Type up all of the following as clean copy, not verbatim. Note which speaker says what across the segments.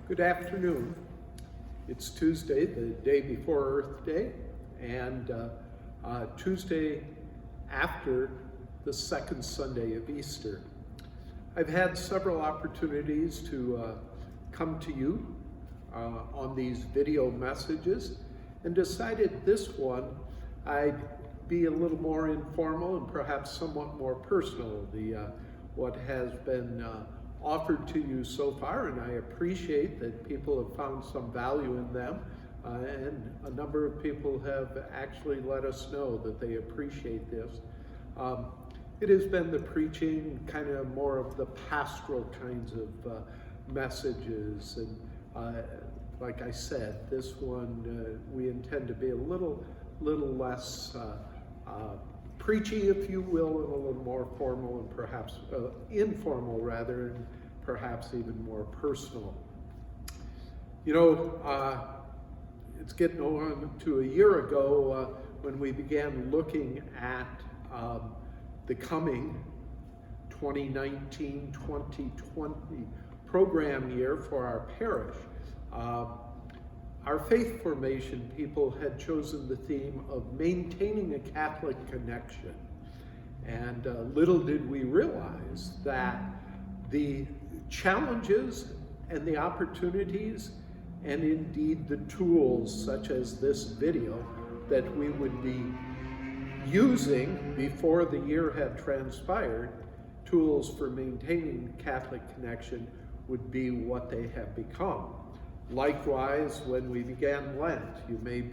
Speaker 1: Good afternoon. It's Tuesday, the day before Earth Day, and Tuesday after the second Sunday of Easter. I've had several opportunities to come to you on these video messages and decided this one I'd be a little more informal and perhaps somewhat more personal. What has been offered to you so far, and I appreciate that people have found some value in them, and a number of people have actually let us know that they appreciate this. It has been the preaching, kind of more of the pastoral kinds of messages, and like I said, this one we intend to be a little less preachy, if you will, and a little more formal and perhaps informal rather, and perhaps even more personal. You know, it's getting on to a year ago when we began looking at the coming 2019-2020 program year for our parish. Our faith formation people had chosen the theme of maintaining a Catholic connection. And little did we realize that the challenges and the opportunities and indeed the tools such as this video that we would be using before the year had transpired, tools for maintaining Catholic connection, would be what they have become. Likewise, when we began Lent, you may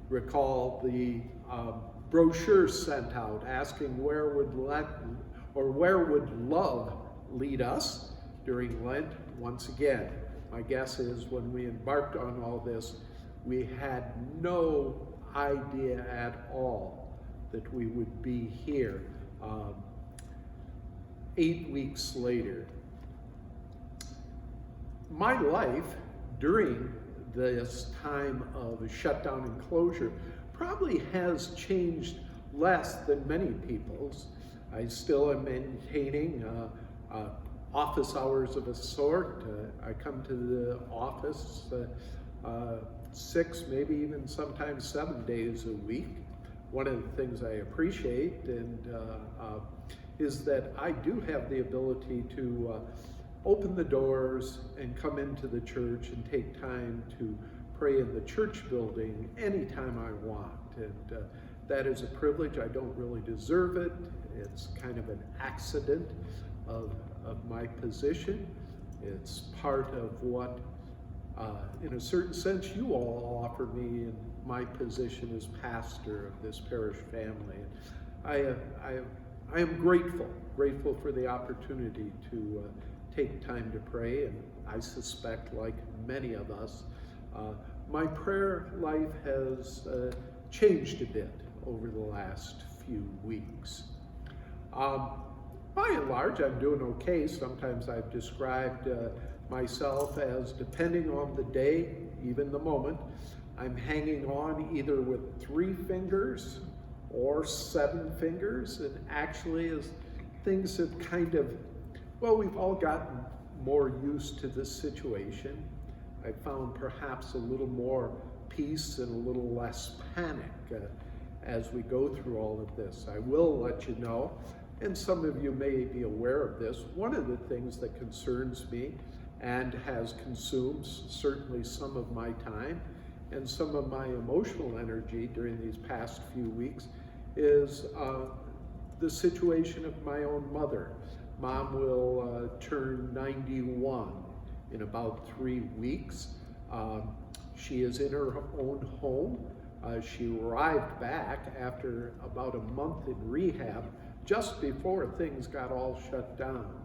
Speaker 1: recall the brochure sent out asking where would love lead us during Lent. Once again, my guess is when we embarked on all this, we had no idea at all that we would be here 8 weeks later. My life during this time of shutdown and closure probably has changed less than many people's. I still am maintaining office hours of a sort. I come to the office 6, maybe even sometimes 7 days a week. One of the things I appreciate is that I do have the ability to open the doors and come into the church and take time to pray in the church building anytime I want. And that is a privilege. I don't really deserve it. It's kind of an accident of my position. It's part of what, in a certain sense, you all offer me in my position as pastor of this parish family. And I am grateful for the opportunity to take time to pray, and I suspect, like many of us, my prayer life has changed a bit over the last few weeks. By and large, I'm doing okay. Sometimes I've described myself as, depending on the day, even the moment, I'm hanging on either with 3 fingers or 7 fingers, and actually as things have kind of, well, we've all gotten more used to this situation. I found perhaps a little more peace and a little less panic as we go through all of this. I will let you know, and some of you may be aware of this, one of the things that concerns me and has consumed certainly some of my time and some of my emotional energy during these past few weeks is the situation of my own mother. Mom will turn 91 in about 3 weeks. She is in her own home. She arrived back after about a month in rehab just before things got all shut down.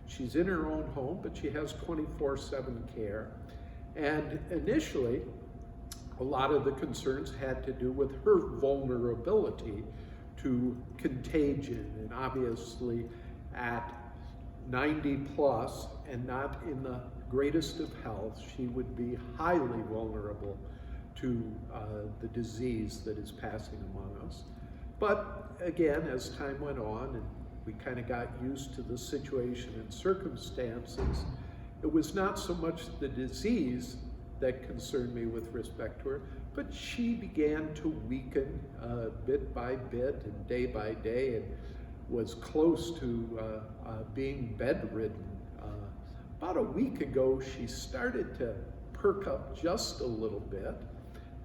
Speaker 1: She's in her own home, but she has 24/7 care. And initially, a lot of the concerns had to do with her vulnerability to contagion, and obviously at 90 plus and not in the greatest of health, she would be highly vulnerable to the disease that is passing among us. But again, as time went on and we kind of got used to the situation and circumstances, it was not so much the disease that concerned me with respect to her, but she began to weaken bit by bit and day by day, and was close to being bedridden. About a week ago, she started to perk up just a little bit,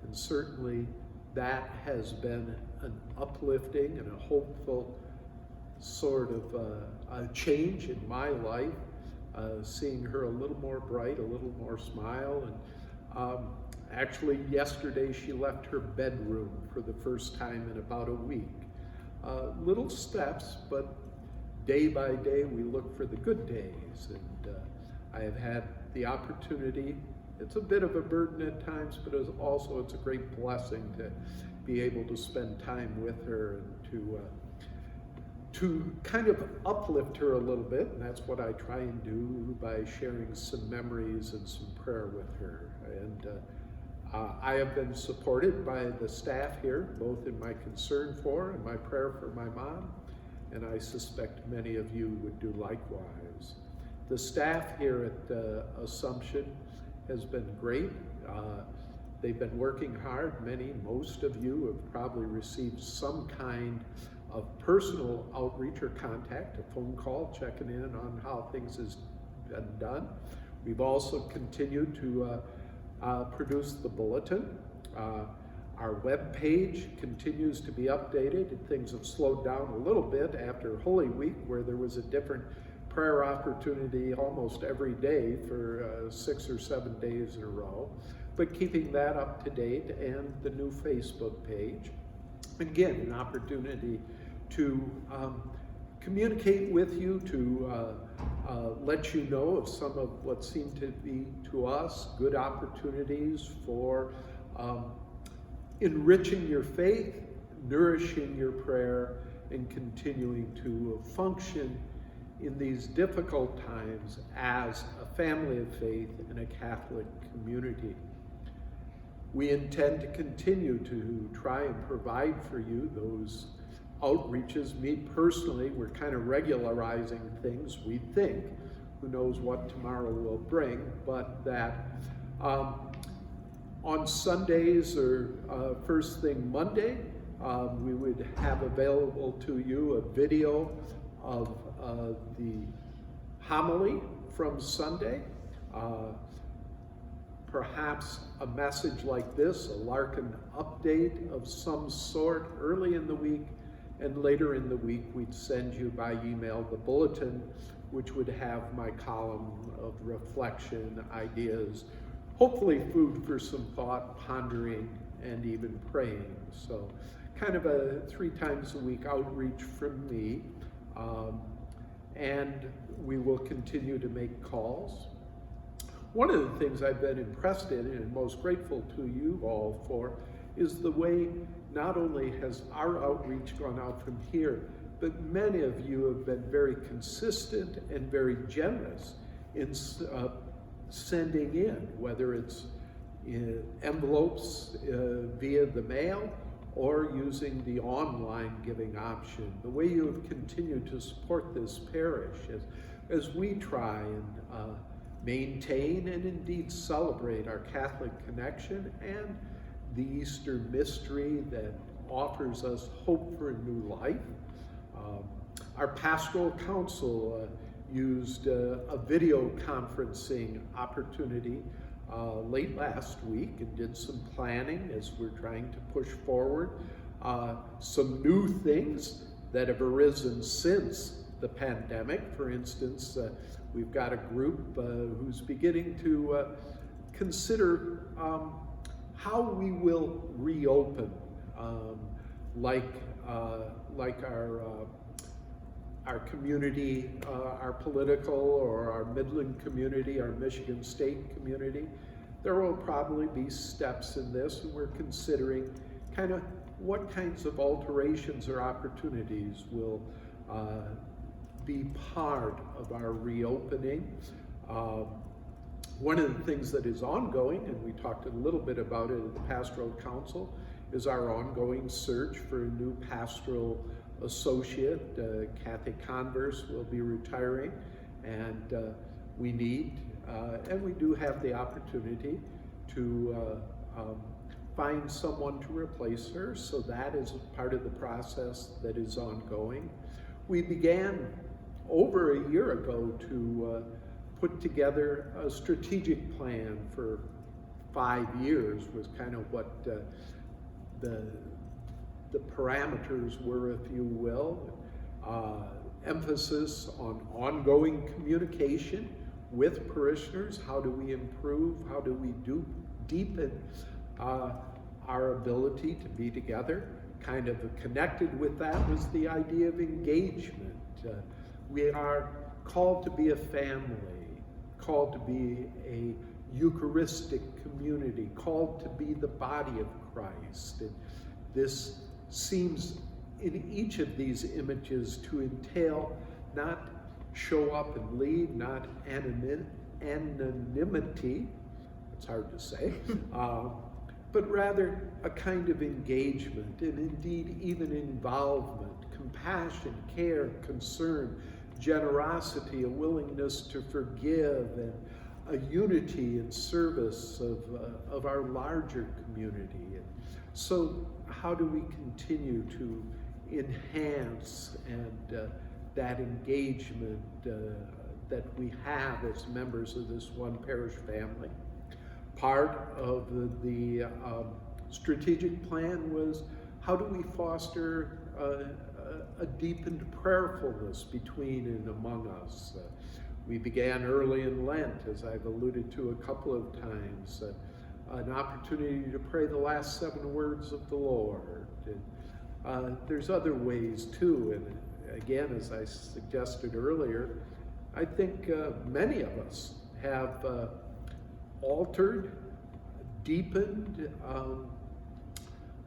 Speaker 1: and certainly that has been an uplifting and a hopeful sort of a change in my life, seeing her a little more bright, a little more smile. And actually yesterday she left her bedroom for the first time in about a week. Little steps, but day by day we look for the good days. And I have had the opportunity, it's a bit of a burden at times, but it's a great blessing to be able to spend time with her and to kind of uplift her a little bit. And that's what I try and do by sharing some memories and some prayer with her. And I have been supported by the staff here, both in my concern for and my prayer for my mom, and I suspect many of you would do likewise. The staff here at Assumption has been great. They've been working hard. Most of you have probably received some kind of personal outreach or contact, a phone call checking in on how things has been done. We've also continued to produce the Bulletin. Our web page continues to be updated. Things have slowed down a little bit after Holy Week, where there was a different prayer opportunity almost every day for 6 or 7 days in a row. But keeping that up to date, and the new Facebook page. Again, an opportunity to communicate with you, to let you know of some of what seem to be, to us, good opportunities for enriching your faith, nourishing your prayer, and continuing to function in these difficult times as a family of faith in a Catholic community. We intend to continue to try and provide for you those outreaches. Me personally, we're kind of regularizing things, we think. Who knows what tomorrow will bring, but that on Sundays or first thing Monday, we would have available to you a video of the homily from Sunday. Perhaps a message like this, a Larkin update of some sort early in the week, and later in the week we'd send you by email the Bulletin, which would have my column of reflection, ideas, hopefully food for some thought, pondering, and even praying. So kind of a 3 times a week outreach from me. And we will continue to make calls. One of the things I've been impressed in and most grateful to you all for is the way not only has our outreach gone out from here, but many of you have been very consistent and very generous in sending in, whether it's in envelopes via the mail or using the online giving option. The way you have continued to support this parish as we try and maintain and indeed celebrate our Catholic connection and the Easter mystery that offers us hope for a new life. Our pastoral council used a video conferencing opportunity late last week and did some planning as we're trying to push forward some new things that have arisen since the pandemic. For instance, we've got a group who's beginning to consider how we will reopen, like our community, our political or our Midland community, our Michigan State community. There will probably be steps in this, and we're considering kind of what kinds of alterations or opportunities will be part of our reopening. One of the things that is ongoing, and we talked a little bit about it at the Pastoral Council, is our ongoing search for a new pastoral associate. Kathy Converse will be retiring, and we need and we do have the opportunity to find someone to replace her, so that is part of the process that is ongoing. We began over a year ago to put together a strategic plan for 5 years, was kind of what the parameters were, if you will. Emphasis on ongoing communication with parishioners. How do we improve? How do we deepen our ability to be together? Kind of connected with that was the idea of engagement. We are called to be a family, called to be a Eucharistic community, called to be the body of Christ. And this seems in each of these images to entail not show up and leave, not anonymity, it's hard to say, but rather a kind of engagement and indeed even involvement, compassion, care, concern, generosity, a willingness to forgive, and a unity and service of our larger community. And so how do we continue to enhance and that engagement that we have as members of this one parish family? Part of the strategic plan was, how do we foster a deepened prayerfulness between and among us? We began early in Lent, as I've alluded to a couple of times, an opportunity to pray the last 7 words of the Lord. And there's other ways too, and again, as I suggested earlier, I think many of us have altered, deepened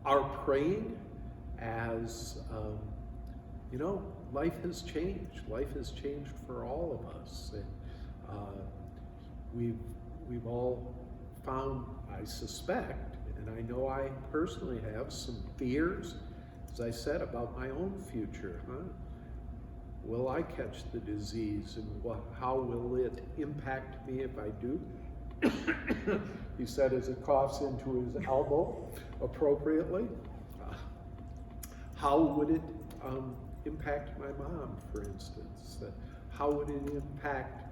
Speaker 1: our praying as, life has changed. Life has changed for all of us. And we've all found, I suspect, and I know I personally have, some fears, as I said, about my own future. Will I catch the disease, and how will it impact me if I do? He said as he coughs into his elbow appropriately. How would it impact my mom, for instance? How would it impact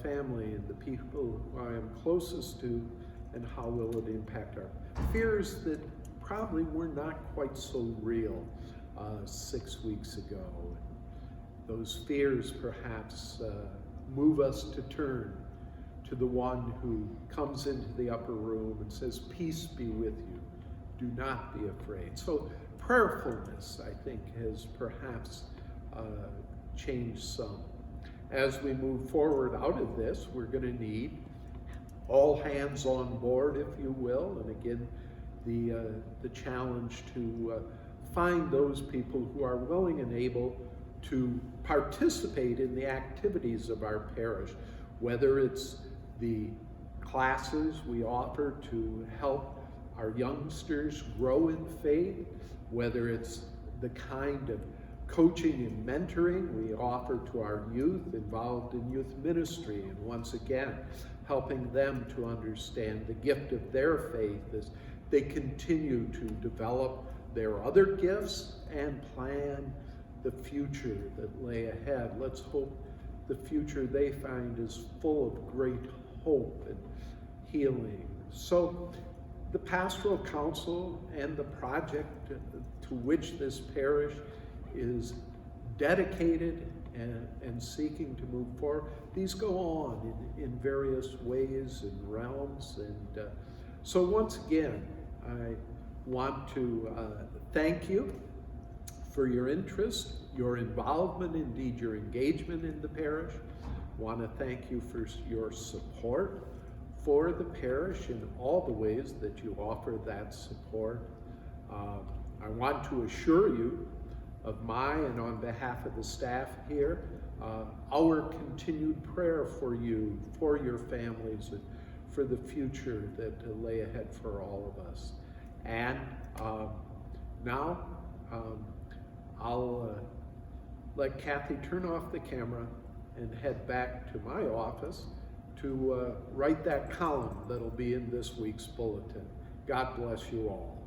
Speaker 1: family and the people who I am closest to, and how will it impact our fears that probably were not quite so real 6 weeks ago? Those fears perhaps move us to turn to the one who comes into the upper room and says, "Peace be with you, do not be afraid." So prayerfulness, I think, has perhaps changed some. As we move forward out of this, we're going to need all hands on board, if you will, and again, the challenge to find those people who are willing and able to participate in the activities of our parish, whether it's the classes we offer to help our youngsters grow in faith, whether it's the kind of coaching and mentoring we offer to our youth involved in youth ministry, and once again, helping them to understand the gift of their faith as they continue to develop their other gifts and plan the future that lay ahead. Let's hope the future they find is full of great hope and healing. So the Pastoral Council and the project to which this parish is dedicated and seeking to move forward, these go on in various ways and realms. And so once again, I want to thank you for your interest, your involvement, indeed your engagement in the parish. I want to thank you for your support for the parish in all the ways that you offer that support. I want to assure you of my, and on behalf of the staff here, our continued prayer for you, for your families, and for the future that lay ahead for all of us. And now I'll let Kathy turn off the camera and head back to my office to write that column that'll be in this week's bulletin. God bless you all.